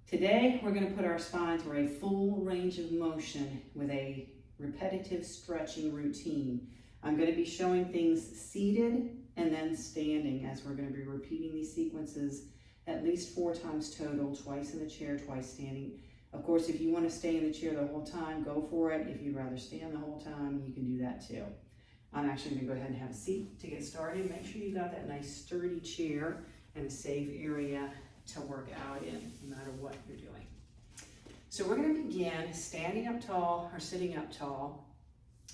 Today, we're going to put our spine through a full range of motion with a repetitive stretching routine. I'm going to be showing things seated and then standing, as we're going to be repeating these sequences at least 4 times total, twice in the chair, twice standing. Of course, if you want to stay in the chair the whole time, go for it. If you'd rather stand the whole time, you can do that too. I'm actually going to go ahead and have a seat to get started. Make sure you got that nice sturdy chair and a safe area to work out in, no matter what you're doing. So we're going to begin standing up tall or sitting up tall.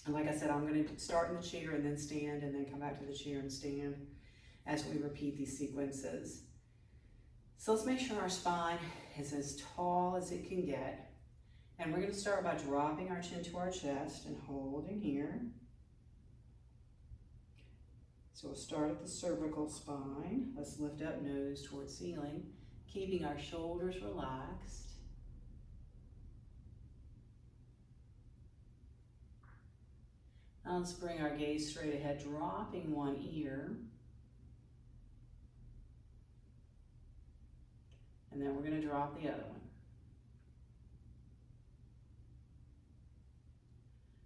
And like I said, I'm going to start in the chair and then stand and then come back to the chair and stand as we repeat these sequences. So let's make sure our spine is as tall as it can get. And we're going to start by dropping our chin to our chest and holding here. So we'll start at the cervical spine. Let's lift up, nose towards ceiling, keeping our shoulders relaxed. Now let's bring our gaze straight ahead, dropping one ear. And then we're going to drop the other one.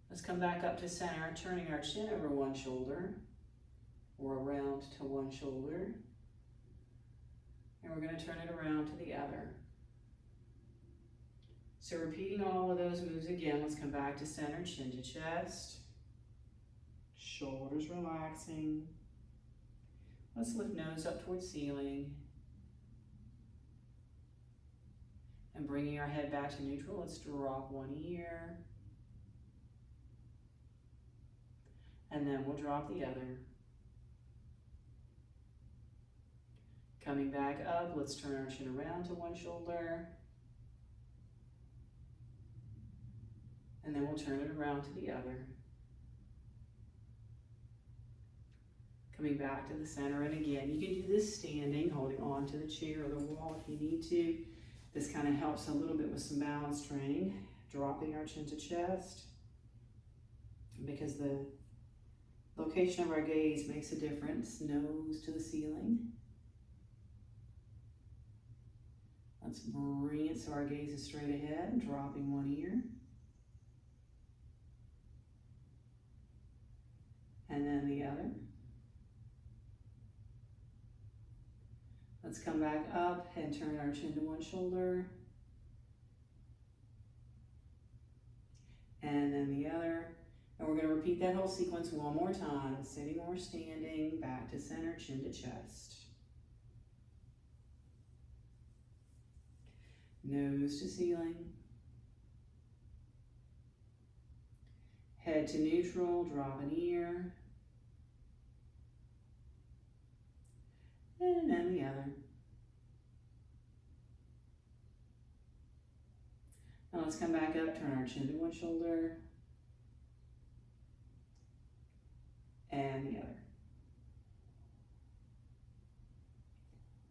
Let's come back up to center, turning our chin over one shoulder or around to one shoulder. And we're going to turn it around to the other. So repeating all of those moves again, let's come back to center, chin to chest, shoulders relaxing. Let's lift nose up towards ceiling. And bringing our head back to neutral, let's drop one ear. And then we'll drop the other. Coming back up, let's turn our chin around to one shoulder. And then we'll turn it around to the other. Coming back to the center, and again, you can do this standing, holding on to the chair or the wall if you need to. This kind of helps a little bit with some balance training. Dropping our chin to chest, because the location of our gaze makes a difference. Nose to the ceiling. Let's bring it so our gaze is straight ahead, dropping one ear. And then the other. Let's come back up and turn our chin to one shoulder. And then the other. And we're going to repeat that whole sequence one more time, sitting or standing, back to center, chin to chest. Nose to ceiling. Head to neutral, drop an ear. And then the other. Now let's come back up, turn our chin to one shoulder. And the other.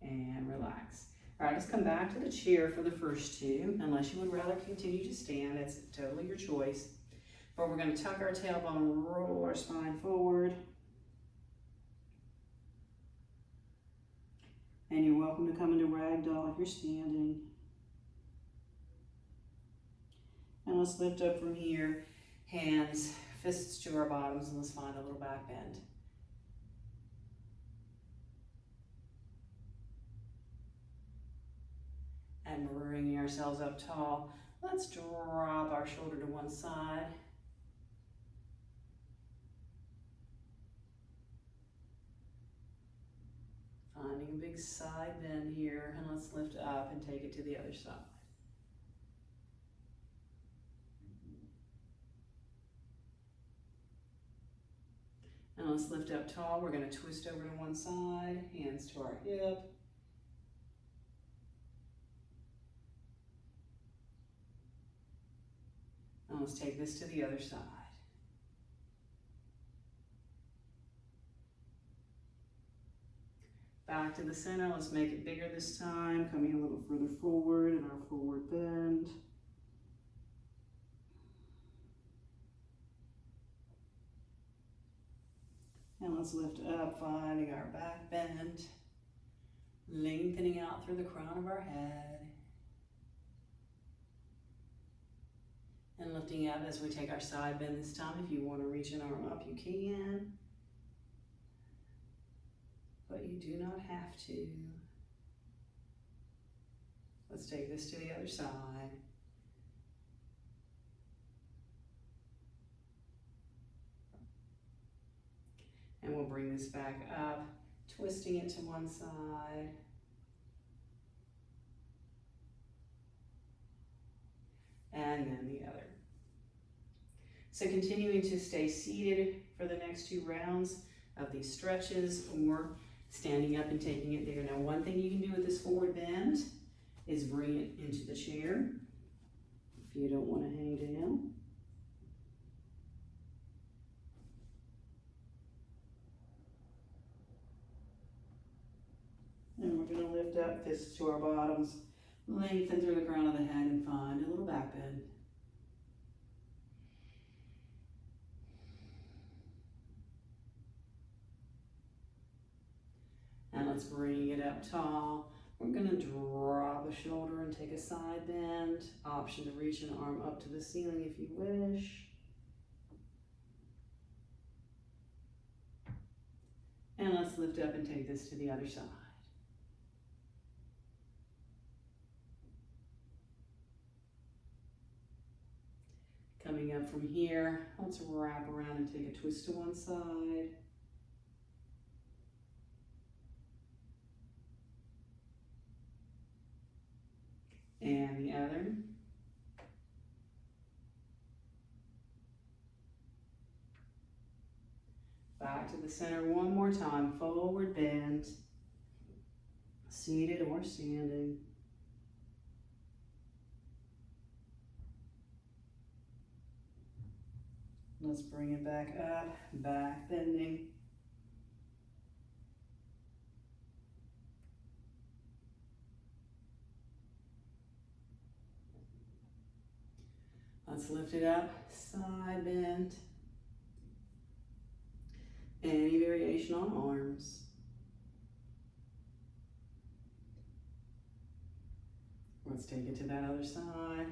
And relax. All right, let's come back to the chair for the first two, unless you would rather continue to stand. It's totally your choice. But we're going to tuck our tailbone, roll our spine forward. And you're welcome to come into ragdoll if you're standing. And let's lift up from here, hands, fists to our bottoms, and let's find a little back bend. And we're bringing ourselves up tall. Let's drop our shoulder to one side. Finding a big side bend here, and let's lift up and take it to the other side. And let's lift up tall. We're going to twist over to one side, hands to our hip. And let's take this to the other side. Back to the center. Let's make it bigger this time, coming a little further forward in our forward bend. And let's lift up, finding our back bend, lengthening out through the crown of our head. And lifting up as we take our side bend this time. If you want to reach an arm up, you can. But you do not have to. Let's take this to the other side. And we'll bring this back up, twisting it to one side. And then the other. So continuing to stay seated for the next 2 rounds of these stretches, or standing up and taking it there. Now, one thing you can do with this forward bend is bring it into the chair if you don't want to hang down. And we're going to lift up, fists to our bottoms, lengthen through the crown of the head, and find a little back bend. And let's bring it up tall. We're going to drop a shoulder and take a side bend. Option to reach an arm up to the ceiling if you wish. And let's lift up and take this to the other side. Coming up from here, let's wrap around and take a twist to one side. And the other. Back to the center one more time. Forward bend. Seated or standing. Let's bring it back up. Back bending. Let's lift it up, side bend. Any variation on arms. Let's take it to that other side.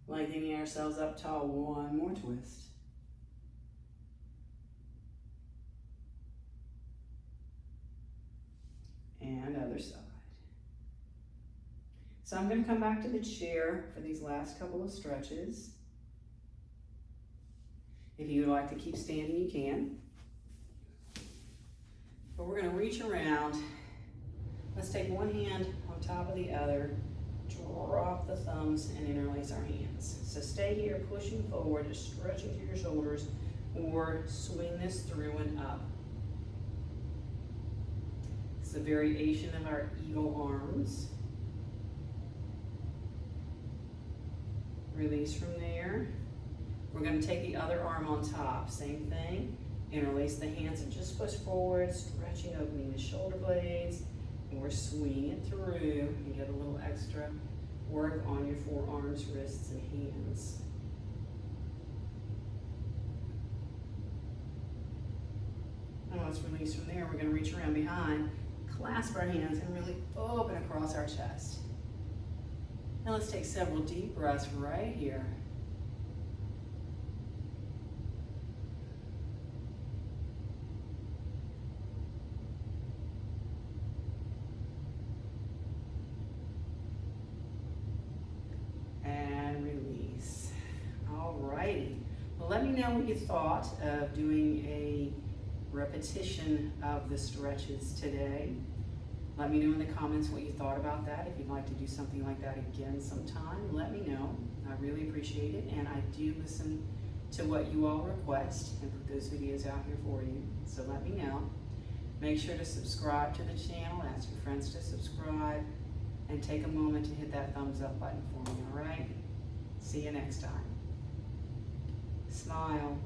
Lengthening ourselves up tall, one more twist. And other side. So I'm going to come back to the chair for these last couple of stretches. If you would like to keep standing, you can. But we're going to reach around. Let's take one hand on top of the other, drop the thumbs, and interlace our hands. So stay here, pushing forward, just stretching through your shoulders, or swing this through and up. It's a variation of our eagle arms. Release from there. We're going to take the other arm on top. Same thing. Interlace the hands and just push forward, stretching, opening the shoulder blades. And we're swinging it through. You get a little extra work on your forearms, wrists, and hands. And let's release from there. We're going to reach around behind, clasp our hands, and really open across our chest. Now let's take several deep breaths right here. And release. All righty. Well, let me know what you thought of doing a repetition of the stretches today. Let me know in the comments what you thought about that. If you'd like to do something like that again sometime, let me know. I really appreciate it, and I do listen to what you all request and put those videos out here for you, so let me know. Make sure to subscribe to the channel, ask your friends to subscribe, and take a moment to hit that thumbs up button for me, all right? See you next time. Smile.